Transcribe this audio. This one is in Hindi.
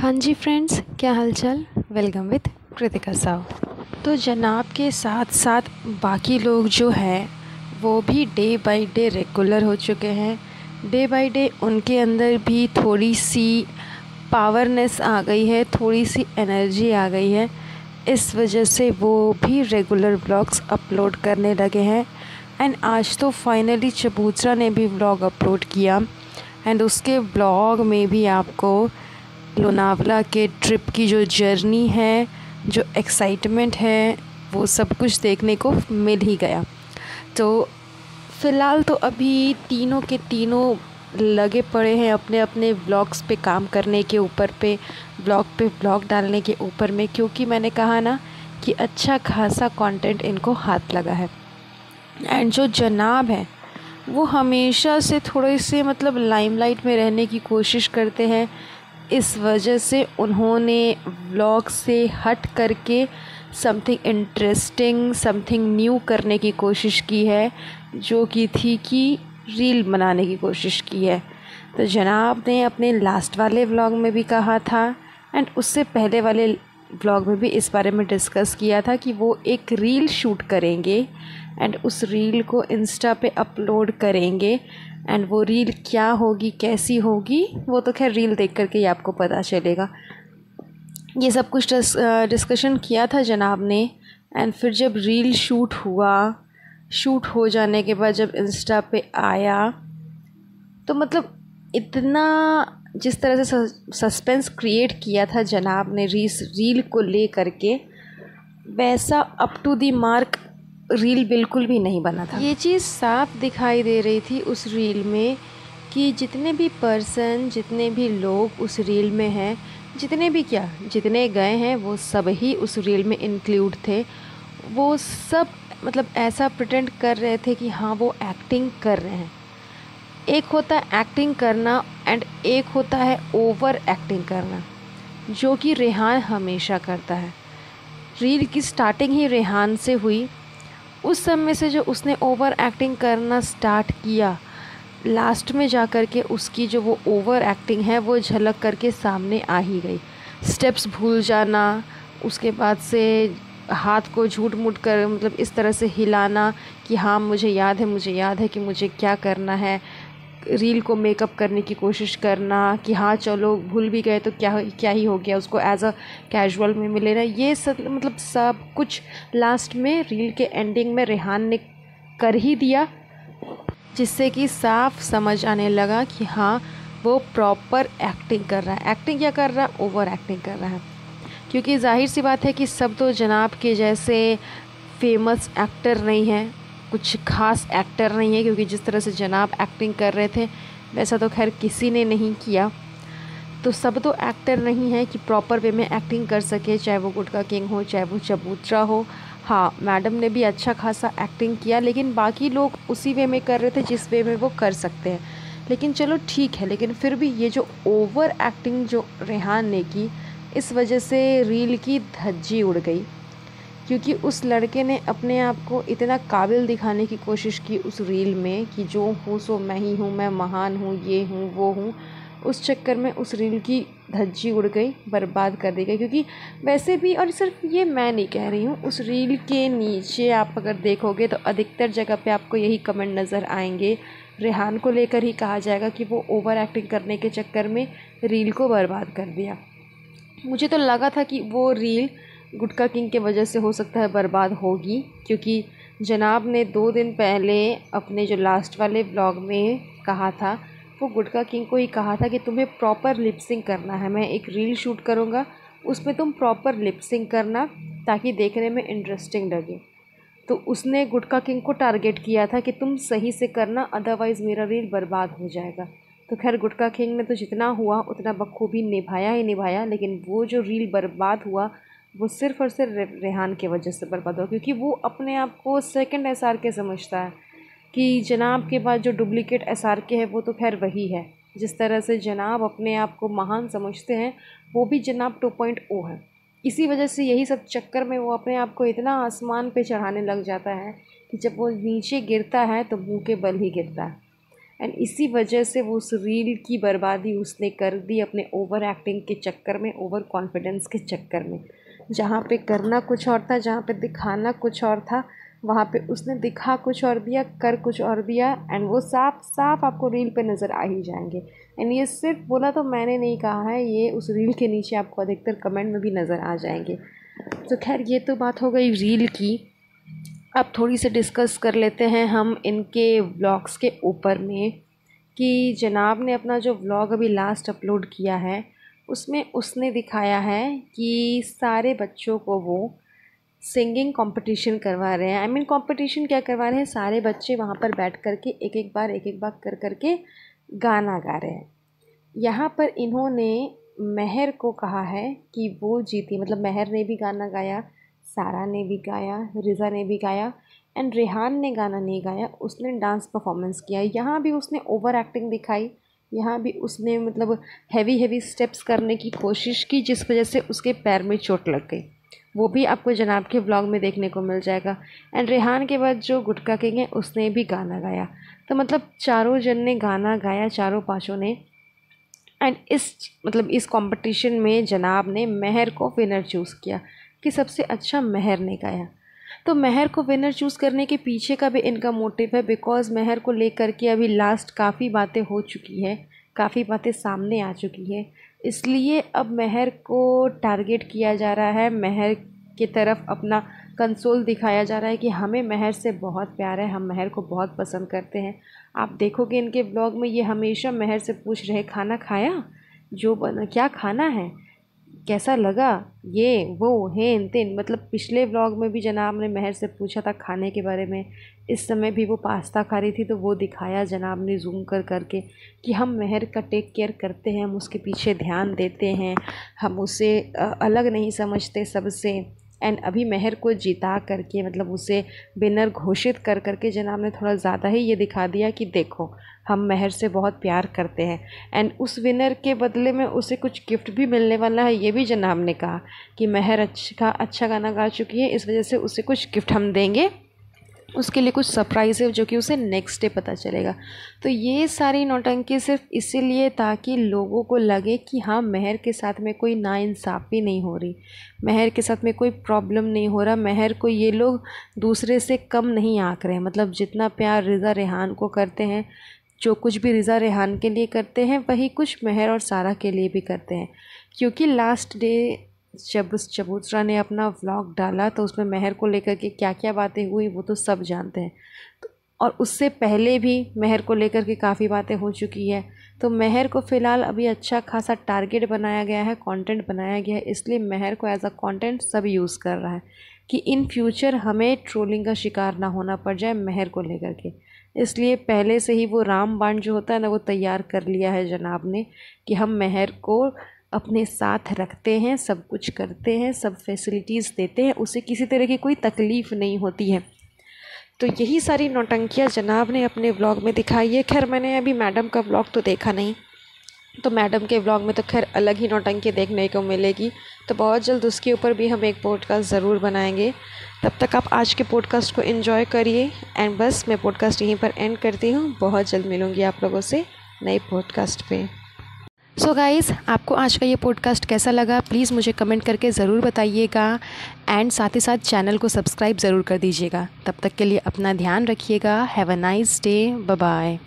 हाँ जी फ्रेंड्स, क्या हालचाल। Welcome with Kritika Sao. तो जनाब के साथ साथ बाकी लोग जो है वो भी डे बाय डे रेगुलर हो चुके हैं। डे बाय डे उनके अंदर भी थोड़ी सी पावरनेस आ गई है, थोड़ी सी एनर्जी आ गई है। इस वजह से वो भी रेगुलर व्लॉग्स अपलोड करने लगे हैं। एंड आज तो फाइनली चबूतरा ने भी व्लॉग अपलोड किया। एंड उसके व्लॉग में भी आपको लोनावला के ट्रिप की जो जर्नी है, जो एक्साइटमेंट है, वो सब कुछ देखने को मिल ही गया। तो फ़िलहाल तो अभी तीनों के तीनों लगे पड़े हैं अपने अपने व्लॉग्स पे काम करने के ऊपर पे व्लॉग डालने के ऊपर में, क्योंकि मैंने कहा ना कि अच्छा खासा कंटेंट इनको हाथ लगा है। एंड जो जनाब है वो हमेशा से थोड़े से लाइमलाइट में रहने की कोशिश करते हैं। इस वजह से उन्होंने व्लॉग से हट करके समथिंग इंटरेस्टिंग, समथिंग न्यू करने की कोशिश की है, जो कि थी कि रील बनाने की कोशिश की है। तो जनाब ने अपने लास्ट वाले व्लॉग में भी कहा था एंड उससे पहले वाले व्लॉग में भी इस बारे में डिस्कस किया था कि वो एक रील शूट करेंगे एंड उस रील को इंस्टा पे अपलोड करेंगे। एंड वो रील क्या होगी, कैसी होगी, वो तो खैर रील देख करके ही आपको पता चलेगा। ये सब कुछ डिस्कशन किया था जनाब ने। एंड फिर जब रील शूट हुआ, शूट हो जाने के बाद जब इंस्टा पे आया तो इतना जिस तरह से सस्पेंस क्रिएट किया था जनाब ने रील को ले करके, वैसा up to the mark reel बिल्कुल भी नहीं बना था। ये चीज़ साफ दिखाई दे रही थी उस रील में कि जितने भी पर्सन, जितने भी लोग उस रील में हैं, जितने गए हैं वो सब ही उस रील में इंक्लूड थे। वो सब ऐसा प्रिटेंड कर रहे थे कि हाँ वो एक्टिंग कर रहे हैं। एक होता है एक्टिंग करना एंड एक होता है ओवर एक्टिंग करना, जो कि रेहान हमेशा करता है। रील की स्टार्टिंग ही रेहान से हुई। उस समय से जो उसने ओवर एक्टिंग करना स्टार्ट किया, लास्ट में जा कर के उसकी जो वो ओवर एक्टिंग है वो झलक करके सामने आ ही गई। स्टेप्स भूल जाना, उसके बाद से हाथ को झूठ मूठ कर इस तरह से हिलाना कि हाँ मुझे याद है कि मुझे क्या करना है। रील को मेकअप करने की कोशिश करना कि हाँ चलो भूल भी गए तो क्या ही हो गया, उसको एज अ कैजुअल में मिले ना। ये सब कुछ लास्ट में रील के एंडिंग में रेहान ने कर ही दिया, जिससे कि साफ समझ आने लगा कि हाँ वो प्रॉपर एक्टिंग कर रहा है। एक्टिंग क्या कर रहा है? ओवर एक्टिंग कर रहा है। क्योंकि जाहिर सी बात है कि सब तो जनाब के जैसे फेमस एक्टर नहीं हैं, कुछ खास एक्टर नहीं है, क्योंकि जिस तरह से जनाब एक्टिंग कर रहे थे वैसा तो खैर किसी ने नहीं किया। तो सब तो एक्टर नहीं है कि प्रॉपर वे में एक्टिंग कर सके, चाहे वो गुटका किंग हो, चाहे वो चबूतरा हो। हाँ, मैडम ने भी अच्छा खासा एक्टिंग किया, लेकिन बाकी लोग उसी वे में कर रहे थे जिस वे में वो कर सकते हैं। लेकिन चलो ठीक है, लेकिन फिर भी ये जो ओवर एक्टिंग जो रेहान ने की, इस वजह से रील की धज्जी उड़ गई। क्योंकि उस लड़के ने अपने आप को इतना काबिल दिखाने की कोशिश की उस रील में कि जो हूँ सो मैं ही हूँ, मैं महान हूँ, ये हूँ वो हूँ। उस चक्कर में उस रील की धज्जी उड़ गई, बर्बाद कर दी गई। क्योंकि वैसे भी, और सिर्फ ये मैं नहीं कह रही हूँ, उस रील के नीचे आप अगर देखोगे तो अधिकतर जगह पे आपको यही कमेंट नज़र आएंगे। रेहान को लेकर ही कहा जाएगा कि वो ओवर एक्टिंग करने के चक्कर में रील को बर्बाद कर दिया। मुझे तो लगा था कि वो रील गुटका किंग के वजह से हो सकता है बर्बाद होगी, क्योंकि जनाब ने 2 दिन पहले अपने जो लास्ट वाले व्लॉग में कहा था, वो गुटका किंग को ही कहा था कि तुम्हें प्रॉपर लिपसिंग करना है। मैं एक रील शूट करूँगा, उसमें तुम प्रॉपर लिपसिंग करना ताकि देखने में इंटरेस्टिंग लगे। तो उसने गुटका किंग को टारगेट किया था कि तुम सही से करना, अदरवाइज़ मेरा रील बर्बाद हो जाएगा। तो खैर गुटका किंग ने तो जितना हुआ उतना बखूबी निभाया ही निभाया, लेकिन वो जो रील बर्बाद हुआ वो सिर्फ़ और सिर्फ रेहान की वजह से बर्बाद हुआ। क्योंकि वो अपने आप को सेकंड SRK समझता है कि जनाब के बाद जो डुप्लीकेट SRK है वो तो खैर वही है। जिस तरह से जनाब अपने आप को महान समझते हैं, वो भी जनाब 2.0 है। इसी वजह से यही सब चक्कर में वो अपने आप को इतना आसमान पे चढ़ाने लग जाता है कि जब वो नीचे गिरता है तो मुंह के बल ही गिरता है। एंड इसी वजह से वो उस रील की बर्बादी उसने कर दी अपने ओवर एक्टिंग के चक्कर में, ओवर कॉन्फिडेंस के चक्कर में। जहाँ पे करना कुछ और था, जहाँ पे दिखाना कुछ और था, वहाँ पे उसने दिखा कुछ और दिया, कर कुछ और दिया, एंड वो साफ साफ आपको रील पे नज़र आ ही जाएंगे। एंड ये सिर्फ बोला तो मैंने नहीं कहा है, ये उस रील के नीचे आपको अधिकतर कमेंट में भी नज़र आ जाएंगे। तो खैर ये तो बात हो गई रील की। अब थोड़ी सी डिस्कस कर लेते हैं हम इनके व्लॉग्स के ऊपर में, कि जनाब ने अपना जो व्लॉग अभी लास्ट अपलोड किया है उसमें उसने दिखाया है कि सारे बच्चों को वो सिंगिंग कंपटीशन करवा रहे हैं। आई मीन कंपटीशन क्या करवा रहे हैं, सारे बच्चे वहाँ पर बैठ कर के एक एक बार कर कर के गाना गा रहे हैं। यहाँ पर इन्होंने महर को कहा है कि वो जीती, मतलब महर ने भी गाना गाया, सारा ने भी गाया, रिज़ा ने भी गाया, एंड रेहान ने गाना नहीं गाया, उसने डांस परफॉर्मेंस किया। यहाँ भी उसने ओवर एक्टिंग दिखाई, यहाँ भी उसने मतलब हैवी स्टेप्स करने की कोशिश की, जिस वजह से उसके पैर में चोट लग गई। वो भी आपको जनाब के व्लॉग में देखने को मिल जाएगा। एंड रेहान के बाद जो गुटका किंग है उसने भी गाना गाया। तो मतलब चारों जन ने गाना गाया, चारों पाँचों ने। एंड इस कंपटीशन में जनाब ने महर को विनर चूज़ किया कि सबसे अच्छा महर ने गाया। तो महर को विनर चूज़ करने के पीछे का भी इनका मोटिव है, बिकॉज़ महर को लेकर के अभी लास्ट काफ़ी बातें हो चुकी है, काफ़ी बातें सामने आ चुकी है। इसलिए अब महर को टारगेट किया जा रहा है, महर की तरफ अपना कंसोल दिखाया जा रहा है कि हमें महर से बहुत प्यार है, हम महर को बहुत पसंद करते हैं। आप देखोगे इनके ब्लॉग में ये हमेशा महर से पूछ रहे, खाना खाया, जो बना क्या खाना है, कैसा लगा, ये वो हेन तेन। मतलब पिछले व्लॉग में भी जनाब ने महर से पूछा था खाने के बारे में, इस समय भी वो पास्ता खा रही थी तो वो दिखाया जनाब ने जूम कर करके कि हम महर का टेक केयर करते हैं, हम उसके पीछे ध्यान देते हैं, हम उसे अलग नहीं समझते सबसे। एंड अभी महर को जिता करके, मतलब उसे विनर घोषित कर करके जनाब ने थोड़ा ज़्यादा ही ये दिखा दिया कि देखो हम महर से बहुत प्यार करते हैं। एंड उस विनर के बदले में उसे कुछ गिफ्ट भी मिलने वाला है, ये भी जनाब ने कहा कि महर अच्छा गाना गा चुकी है, इस वजह से उसे कुछ गिफ्ट हम देंगे, उसके लिए कुछ सरप्राइज़ है जो कि उसे नेक्स्ट डे पता चलेगा। तो ये सारी नौटंकी सिर्फ इसीलिए ताकि लोगों को लगे कि हाँ महर के साथ में कोई नाइंसाफ़ी नहीं हो रही, महर के साथ में कोई प्रॉब्लम नहीं हो रहा, महर को ये लोग दूसरे से कम नहीं आंक रहे हैं। मतलब जितना प्यार रिज़ा रेहान को करते हैं, जो कुछ भी रिज़ा रेहान के लिए करते हैं वही कुछ महर और सारा के लिए भी करते हैं। क्योंकि लास्ट डे जब उस चबूतरा ने अपना व्लॉग डाला तो उसमें महर को लेकर के क्या क्या बातें हुई वो तो सब जानते हैं। और उससे पहले भी महर को लेकर के काफ़ी बातें हो चुकी है। तो महर को फ़िलहाल अभी अच्छा खासा टारगेट बनाया गया है, कंटेंट बनाया गया है, इसलिए महर को एज अ कंटेंट सब यूज़ कर रहा है कि इन फ्यूचर हमें ट्रोलिंग का शिकार ना होना पड़ जाए महर को लेकर के। इसलिए पहले से ही वो रामबाण जो होता है ना, वो तैयार कर लिया है जनाब ने कि हम महर को अपने साथ रखते हैं, सब कुछ करते हैं, सब फैसिलिटीज़ देते हैं, उसे किसी तरह की कोई तकलीफ़ नहीं होती है। तो यही सारी नौटंकियाँ जनाब ने अपने व्लॉग में दिखाई है। खैर मैंने अभी मैडम का व्लॉग तो देखा नहीं, तो मैडम के व्लॉग में तो खैर अलग ही नौटंकी देखने को मिलेगी। तो बहुत जल्द उसके ऊपर भी हम एक पॉडकास्ट ज़रूर बनाएंगे। तब तक आप आज के पॉडकास्ट को एंजॉय करिए। एंड बस मैं पॉडकास्ट यहीं पर एंड करती हूँ। बहुत जल्द मिलूँगी आप लोगों से नए पॉडकास्ट पे। सो गाइज़, आपको आज का ये पॉडकास्ट कैसा लगा प्लीज़ मुझे कमेंट करके ज़रूर बताइएगा। एंड साथ ही साथ चैनल को सब्सक्राइब ज़रूर कर दीजिएगा। तब तक के लिए अपना ध्यान रखिएगा। Have a nice day, bye bye.